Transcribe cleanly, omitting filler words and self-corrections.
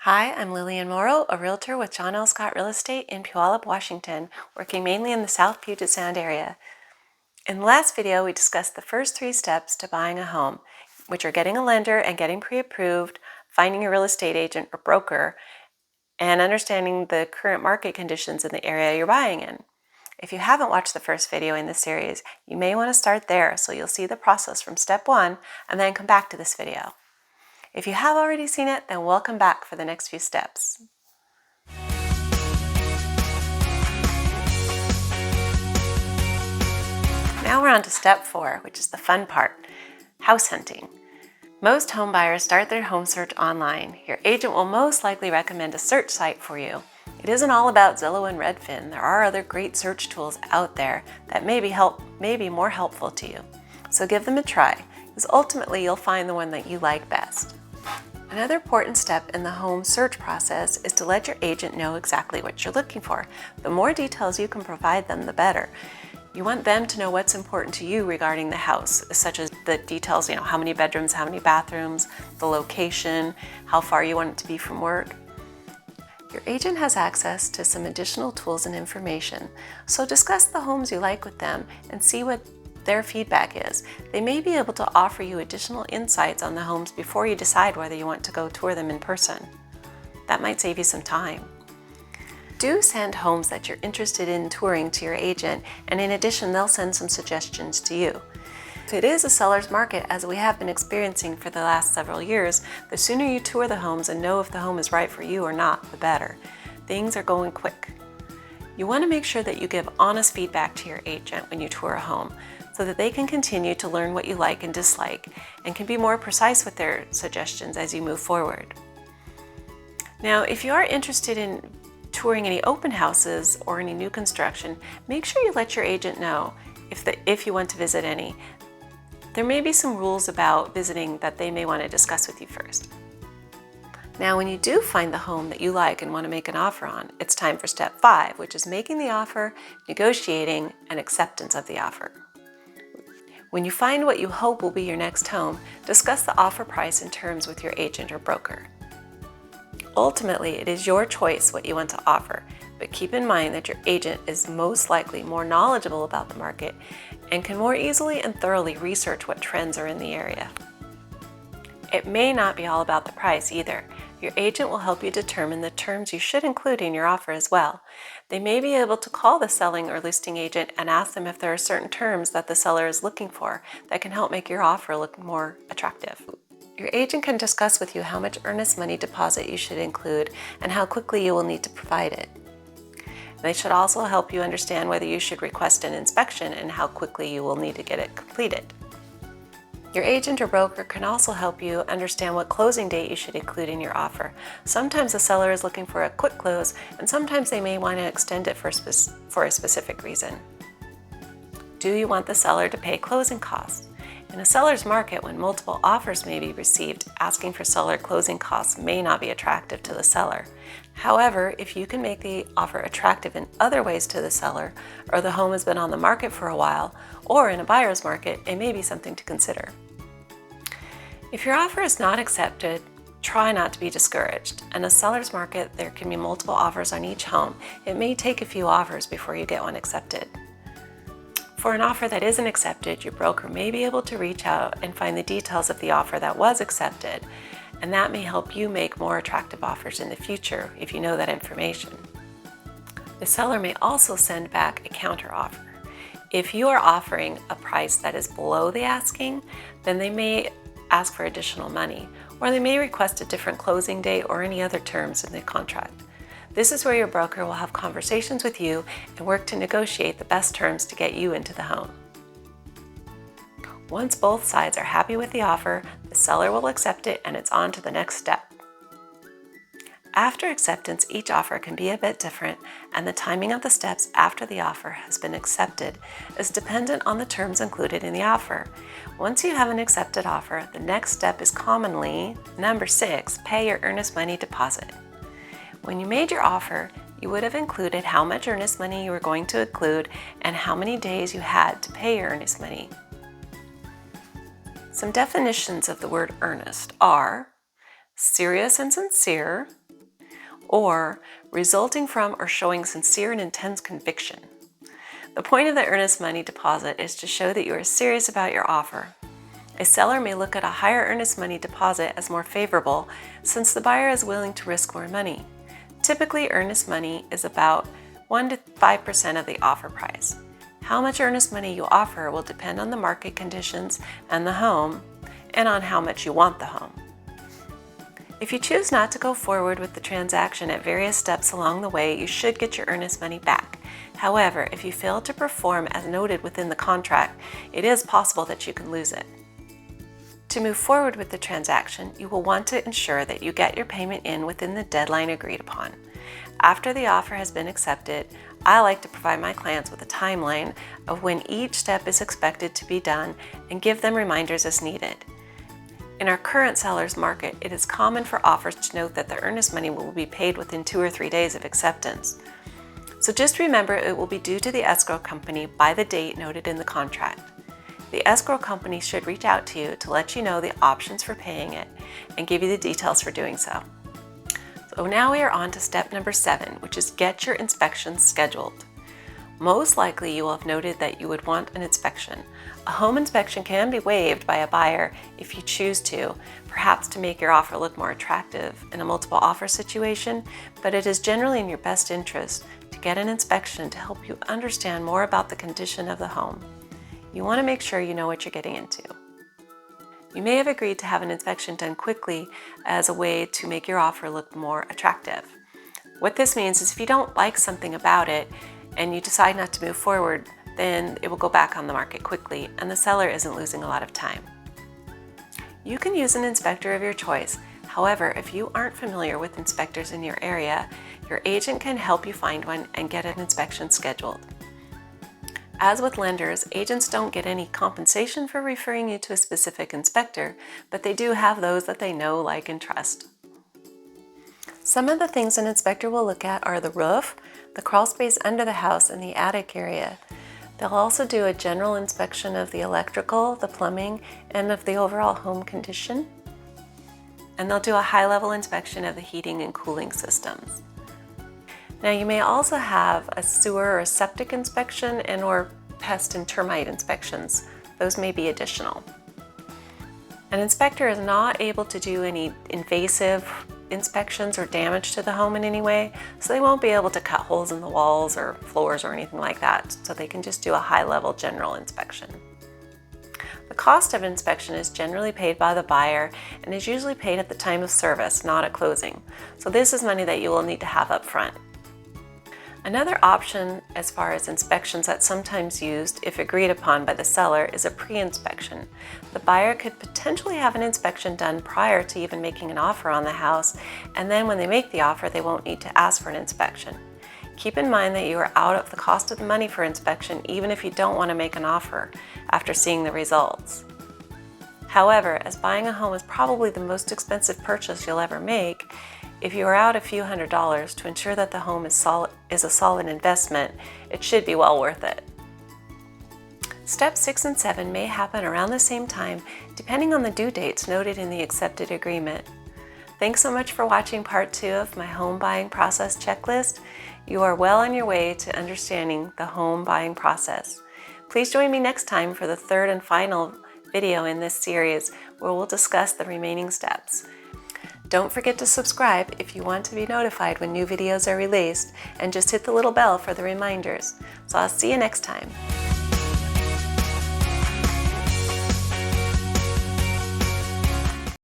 Hi, I'm Lillian Morrow, a realtor with John L. Scott Real Estate in Puyallup, Washington, working mainly in the South Puget Sound area. In the last video, we discussed the first 3 steps to buying a home, which are getting a lender and getting pre-approved, finding a real estate agent or broker, and understanding the current market conditions in the area you're buying in. If you haven't watched the first video in this series, you may want to start there so you'll see the process from step 1 and then come back to this video. If you have already seen it, then welcome back for the next few steps. Now we're on to step 4, which is the fun part, house hunting. Most home buyers start their home search online. Your agent will most likely recommend a search site for you. It isn't all about Zillow and Redfin. There are other great search tools out there that may be more helpful to you. So give them a try, because ultimately you'll find the one that you like best. Another important step in the home search process is to let your agent know exactly what you're looking for. The more details you can provide them, the better. You want them to know what's important to you regarding the house, such as the details, how many bedrooms, how many bathrooms, the location, how far you want it to be from work. Your agent has access to some additional tools and information, so discuss the homes you like with them and see what their feedback is. They may be able to offer you additional insights on the homes before you decide whether you want to go tour them in person. That might save you some time. Do send homes that you're interested in touring to your agent, and in addition, they'll send some suggestions to you. If it is a seller's market, as we have been experiencing for the last several years, the sooner you tour the homes and know if the home is right for you or not, the better. Things are going quick. You want to make sure that you give honest feedback to your agent when you tour a home, so that they can continue to learn what you like and dislike and can be more precise with their suggestions as you move forward. Now, if you are interested in touring any open houses or any new construction, make sure you let your agent know if you want to visit any. There may be some rules about visiting that they may want to discuss with you first. Now, when you do find the home that you like and want to make an offer on, it's time for step 5, which is making the offer, negotiating, and acceptance of the offer. When you find what you hope will be your next home, discuss the offer price and terms with your agent or broker. Ultimately, it is your choice what you want to offer, but keep in mind that your agent is most likely more knowledgeable about the market and can more easily and thoroughly research what trends are in the area. It may not be all about the price either. Your agent will help you determine the terms you should include in your offer as well. They may be able to call the selling or listing agent and ask them if there are certain terms that the seller is looking for that can help make your offer look more attractive. Your agent can discuss with you how much earnest money deposit you should include and how quickly you will need to provide it. They should also help you understand whether you should request an inspection and how quickly you will need to get it completed. Your agent or broker can also help you understand what closing date you should include in your offer. Sometimes the seller is looking for a quick close, and sometimes they may want to extend it for a specific reason. Do you want the seller to pay closing costs? In a seller's market, when multiple offers may be received, asking for seller closing costs may not be attractive to the seller. However, if you can make the offer attractive in other ways to the seller, or the home has been on the market for a while, or in a buyer's market, it may be something to consider. If your offer is not accepted, try not to be discouraged. In a seller's market, there can be multiple offers on each home. It may take a few offers before you get one accepted. For an offer that isn't accepted, your broker may be able to reach out and find the details of the offer that was accepted, and that may help you make more attractive offers in the future if you know that information. The seller may also send back a counteroffer. If you are offering a price that is below the asking, then they may ask for additional money, or they may request a different closing date or any other terms in the contract. This is where your broker will have conversations with you and work to negotiate the best terms to get you into the home. Once both sides are happy with the offer, the seller will accept it and it's on to the next step. After acceptance, each offer can be a bit different, and the timing of the steps after the offer has been accepted is dependent on the terms included in the offer. Once you have an accepted offer, the next step is commonly number 6, pay your earnest money deposit. When you made your offer, you would have included how much earnest money you were going to include and how many days you had to pay your earnest money. Some definitions of the word earnest are serious and sincere, or resulting from or showing sincere and intense conviction. The point of the earnest money deposit is to show that you are serious about your offer. A seller may look at a higher earnest money deposit as more favorable since the buyer is willing to risk more money. Typically, earnest money is about 1 to 5% of the offer price. How much earnest money you offer will depend on the market conditions and the home, and on how much you want the home. If you choose not to go forward with the transaction at various steps along the way, you should get your earnest money back. However, if you fail to perform as noted within the contract, it is possible that you can lose it. To move forward with the transaction, you will want to ensure that you get your payment in within the deadline agreed upon. After the offer has been accepted, I like to provide my clients with a timeline of when each step is expected to be done and give them reminders as needed. In our current seller's market, it is common for offers to note that the earnest money will be paid within 2 or 3 days of acceptance. So just remember it will be due to the escrow company by the date noted in the contract. The escrow company should reach out to you to let you know the options for paying it and give you the details for doing so. So now we are on to step number 7, which is get your inspections scheduled. Most likely you will have noted that you would want an inspection. A home inspection can be waived by a buyer if you choose to, perhaps to make your offer look more attractive in a multiple offer situation, but it is generally in your best interest to get an inspection to help you understand more about the condition of the home. You want to make sure you know what you're getting into. You may have agreed to have an inspection done quickly as a way to make your offer look more attractive. What this means is if you don't like something about it and you decide not to move forward, then it will go back on the market quickly and the seller isn't losing a lot of time. You can use an inspector of your choice. However, if you aren't familiar with inspectors in your area, your agent can help you find one and get an inspection scheduled. As with lenders, agents don't get any compensation for referring you to a specific inspector, but they do have those that they know, like, and trust. Some of the things an inspector will look at are the roof, the crawl space under the house, and the attic area. They'll also do a general inspection of the electrical, the plumbing, and of the overall home condition. And they'll do a high-level inspection of the heating and cooling systems. Now you may also have a sewer or septic inspection and/or pest and termite inspections. Those may be additional. An inspector is not able to do any invasive inspections or damage to the home in any way, so they won't be able to cut holes in the walls or floors or anything like that, so they can just do a high-level general inspection. The cost of inspection is generally paid by the buyer and is usually paid at the time of service, not at closing. So this is money that you will need to have up front. Another option as far as inspections that's sometimes used, if agreed upon by the seller, is a pre-inspection. The buyer could potentially have an inspection done prior to even making an offer on the house, and then when they make the offer, they won't need to ask for an inspection. Keep in mind that you are out of the cost of the money for inspection even if you don't want to make an offer after seeing the results. However, as buying a home is probably the most expensive purchase you'll ever make, if you are out a few $100s to ensure that the home is a solid investment, it should be well worth it. Steps 6 and 7 may happen around the same time depending on the due dates noted in the accepted agreement. Thanks so much for watching part 2 of my home buying process checklist. You are well on your way to understanding the home buying process. Please join me next time for the third and final video in this series where we'll discuss the remaining steps. Don't forget to subscribe if you want to be notified when new videos are released, and just hit the little bell for the reminders. So I'll see you next time.